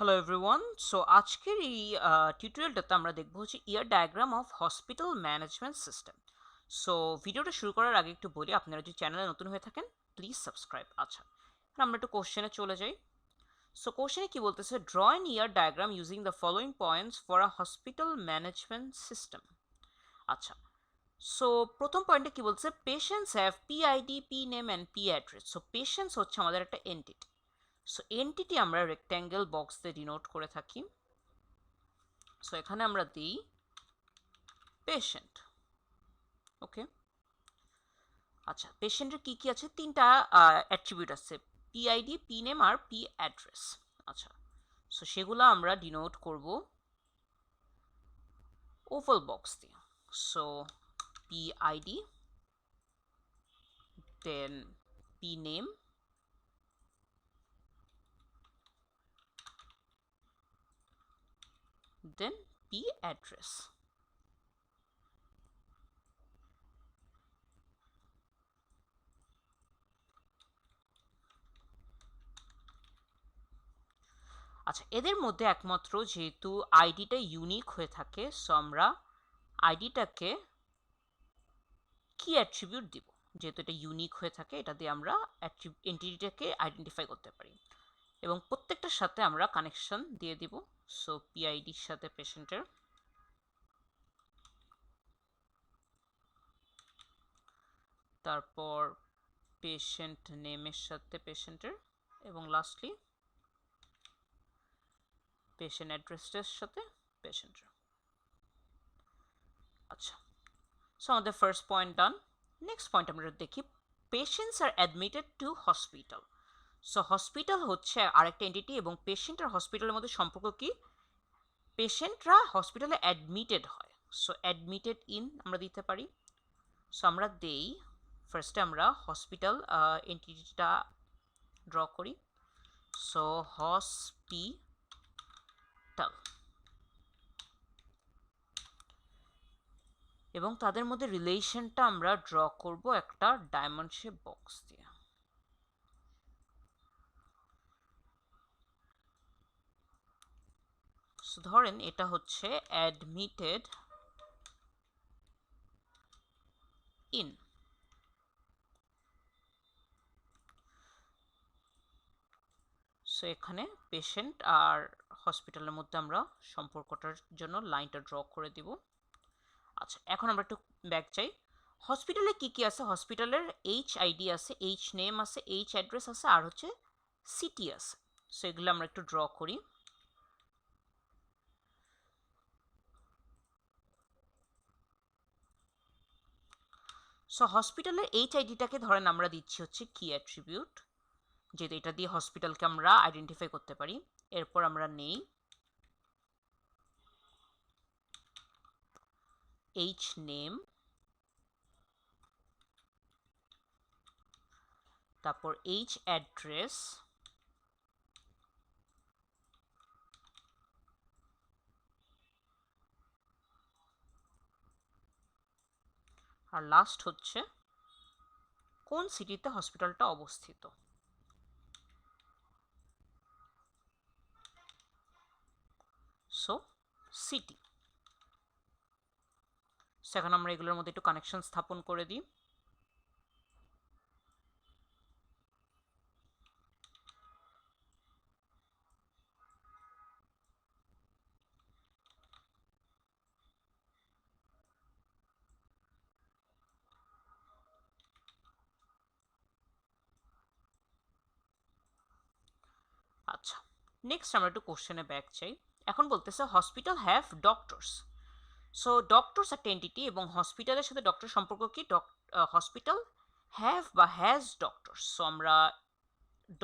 Hello everyone. So আজকের এই টিউটোরিয়ালটাতে আমরা দেখব হচ্ছে ER diagram of hospital management system. So ভিডিওটা শুরু করার আগে একটু বলি, আপনারা যদি চ্যানেলে নতুন হয়ে থাকেন প্লিজ সাবস্ক্রাইব। আচ্ছা, এখন আমরা একটু কোশ্চেনে চলে যাই। সো কোশ্চেনে কি বলতেছে, draw an ER diagram using the following points for a hospital management system. আচ্ছা, সো প্রথম পয়েন্টে কি বলছে, patients have PID, P name and P address. So patients হচ্ছে আমাদের একটা এন্টিটি। সো এন্টিটি আমরা রেক্ট্যাঙ্গেল বক্স দিয়ে ডিনোট করে থাকি। সো এখানে আমরা দিই পেশেন্ট। ওকে, আচ্ছা, পেশেন্টের কি কি আছে, তিনটা অ্যাট্রিবিউট আছে, পিআইডি, পি নেম আর পি অ্যাড্রেস। আচ্ছা, সো সেগুলো আমরা ডিনোট করব ওভাল বক্স দিয়ে। সো পিআইডি, দেন পি নেম, দেন পি অ্যাড্রেস। আচ্ছা, এদের মধ্যে একমাত্র যেহেতু আইডিটা ইউনিক হয়ে থাকে, সো আমরা আইডিটাকে কি অ্যাট্রিবিউট দিব, যেহেতু এটা ইউনিক হয়ে থাকে এটা দিয়ে আমরা এন্টিটিটাকে আইডেন্টিফাই করতে পারি। এবং প্রত্যেকটার সাথে আমরা কানেকশন দিয়ে দিব। সো পিআইডির সাথে পেশেন্টের, তারপর পেশেন্ট নেমের সাথে পেশেন্টের, এবং লাস্টলি পেশেন্ট অ্যাড্রেসটার সাথে পেশেন্টের। আচ্ছা, সো আমাদের first point done. Next point আমরা দেখি, patients are admitted to hospital. So hospital হচ্ছে আরেকটা এন্টিটি এবং পেশেন্ট আর হসপিটালের মধ্যে সম্পর্ক কি, পেশেন্টরা হসপিটালে অ্যাডমিটেড হয়। সো অ্যাডমিটেড ইন আমরা দিতে পারি। সো আমরা দেই, ফার্স্টে আমরা হসপিটাল এন্টিটিটা ড্র করি। সো হসপিটাল, এবং তাদের মধ্যে রিলেশনটা আমরা ড্র করব একটা ডায়মন্ড শেপ বক্স দিয়ে। সো ধরেন এটা হচ্ছে অ্যাডমিটেড ইন। সো এখানে পেশেন্ট আর হসপিটালের মধ্যে আমরা সম্পর্কটার জন্য লাইনটা ড্র করে দিব। আচ্ছা, এখন আমরা একটু ব্যাক চাই, হসপিটালে কি কি আছে, হসপিটালের এইচ আইডি আছে, এইচ নেম আছে, এইচ অ্যাড্রেস আছে, আর হচ্ছে সিটি আছে। সো এগুলো আমরা একটু ড্র করি। সো হসপিটালের এইচ আইডিটাকে ধরেন আমরা দিচ্ছি হচ্ছে কি অ্যাট্রিবিউট, যেহেতু এটা দিয়ে হসপিটালকে আমরা আইডেন্টিফাই করতে পারি। এরপর আমরা নেই এইচ নেম, তারপর এইচ অ্যাড্রেস, আর লাস্ট হচ্ছে কোন সিটিতে হসপিটালটা অবস্থিত। So city. সো এখন আমরা এগুলোর মধ্যে একটু কানেকশন স্থাপন করে দিই। আচ্ছা, নেক্সট আমরা একটু কোশ্চেনে ব্যাক চাই। এখন বলতেছে hospital have doctors. So doctors একটা এন্টিটি এবং হসপিটালের সাথে ডক্টর সম্পর্ক কি, হসপিটাল হ্যাভ বা হ্যাজ ডক্টরস। সো আমরা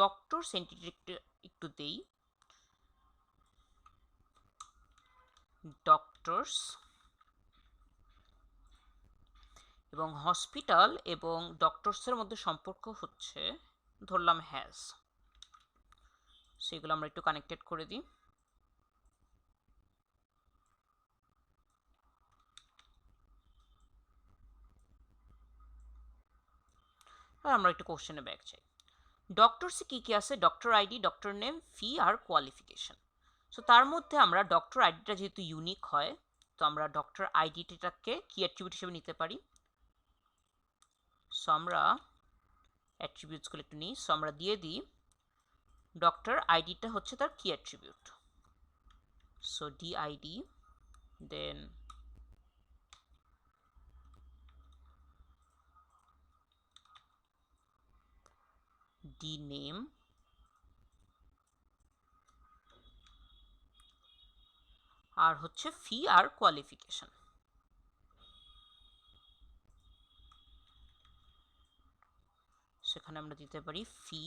ডক্টরস এন্টিটি একটু দেই, ডক্টরস, এবং হসপিটাল এবং ডক্টরসের মধ্যে সম্পর্ক হচ্ছে ধরলাম হ্যাজ। সেগুলো আমরা একটু কানেক্টেড করে দিই। আর আমরা একটু কোশ্চেনে ব্যাক চাই, ডক্টরসে কি কি আছে, ডক্টর আইডি, ডক্টর নেম, ফি আর কোয়ালিফিকেশন। সো তার মধ্যে আমরা ডক্টর আইডিটা যেহেতু ইউনিক হয়, তো আমরা ডক্টর আইডিটাকে কি অ্যাট্রিবিউট হিসেবে নিতে পারি। সো আমরা অ্যাট্রিবিউটসগুলো একটু নিই। সো আমরা দিয়ে দিই ডক্টর আইডিটা হচ্ছে তার কি attribute. So DID, then D name, আর হচ্ছে ফি আর কোয়ালিফিকেশন। সেখানে আমরা দিতে পারি ফি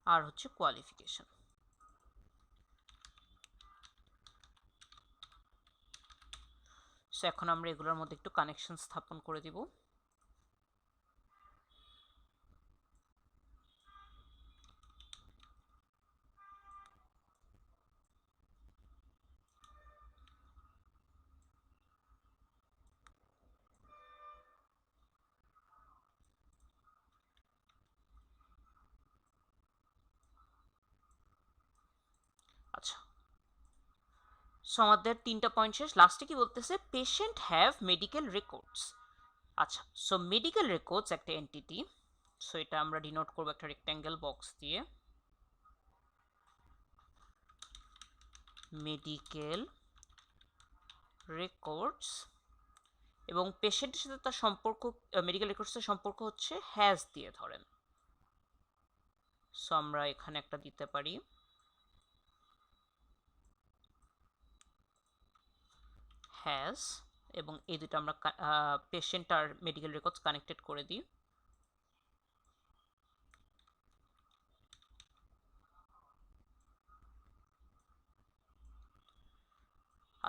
আর হচ্ছে কোয়ালিফিকেশন। সো এখন আমরা এগুলোর মধ্যে একটু কানেকশন স্থাপন করে দিব। আচ্ছা, সো আমাদের 3টা পয়েন্ট শেষ। লাস্টে কি বলতেছে, পেশেন্ট হ্যাভ মেডিকেল রেকর্ডস। আচ্ছা, সো মেডিকেল রেকর্ডস একটা এন্টিটি। সো এটা আমরা ডিনোট করবো একটা রেক্ট্যাঙ্গেল বক্স দিয়ে। মেডিকেল রেকর্ডস, এবং পেশেন্টের সাথে তার সম্পর্ক, মেডিকেল রেকর্ডসের সম্পর্ক হচ্ছে হ্যাজ দিয়ে ধরেন। সো আমরা এখানে একটা দিতে পারি হ্যাজ, এবং এই দুটো আমরা পেশেন্ট আর মেডিকেল রেকর্ডস কানেক্টেড করে দিই।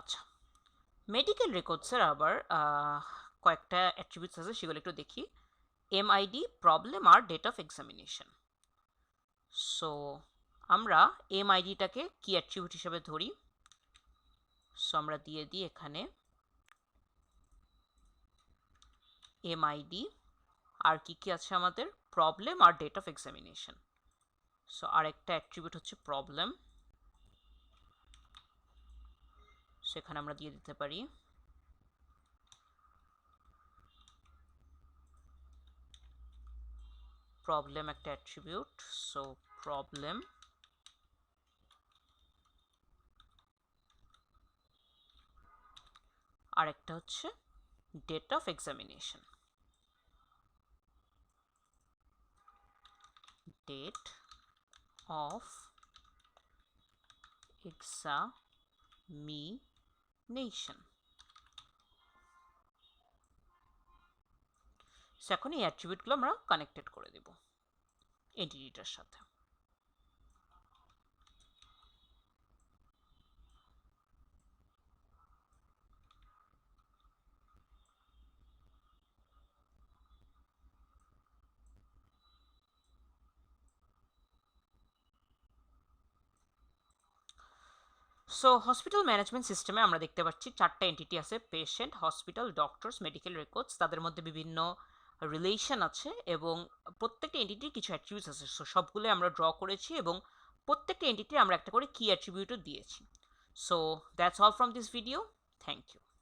আচ্ছা, মেডিকেল রেকর্ডসের আবার কয়েকটা অ্যাট্রিবিউটস আছে, সেগুলো একটু দেখি। এমআইডি, প্রবলেম আর ডেট অফ এক্সামিনেশন। সো আমরা এমআইডিটাকে কি অ্যাট্রিবিউট হিসেবে ধরি। সো আমরা দিয়ে দিই এখানে এমআইডি, আর কি কি আছে আমাদের, প্রবলেম আর ডেট অফ এক্সামিনেশন। সো আরেকটা অ্যাট্রিবিউট হচ্ছে প্রবলেম, সেখানে আমরা দিয়ে দিতে পারি প্রবলেম একটা অ্যাট্রিবিউট। সো প্রবলেম, আরেকটা হচ্ছে date of examination, date of examination. এখন এই অ্যাট্রিবিউটগুলো আমরা কানেক্টেড করে দেব এন্টিটিটার সাথে। সো হসপিটাল ম্যানেজমেন্ট সিস্টেমে আমরা দেখতে পাচ্ছি 4টা এন্টিটি আছে, patient, hospital, doctors, medical records. তাদের মধ্যে বিভিন্ন রিলেশন আছে এবং প্রত্যেকটা এন্টিটির কিছু অ্যাট্রিবিউটস আছে। সো সবগুলো আমরা ড্র করেছি এবং প্রত্যেকটা এন্টিটি আমরা একটা করে কি অ্যাট্রিবিউটও দিয়েছি। So that's all from this video. Thank you.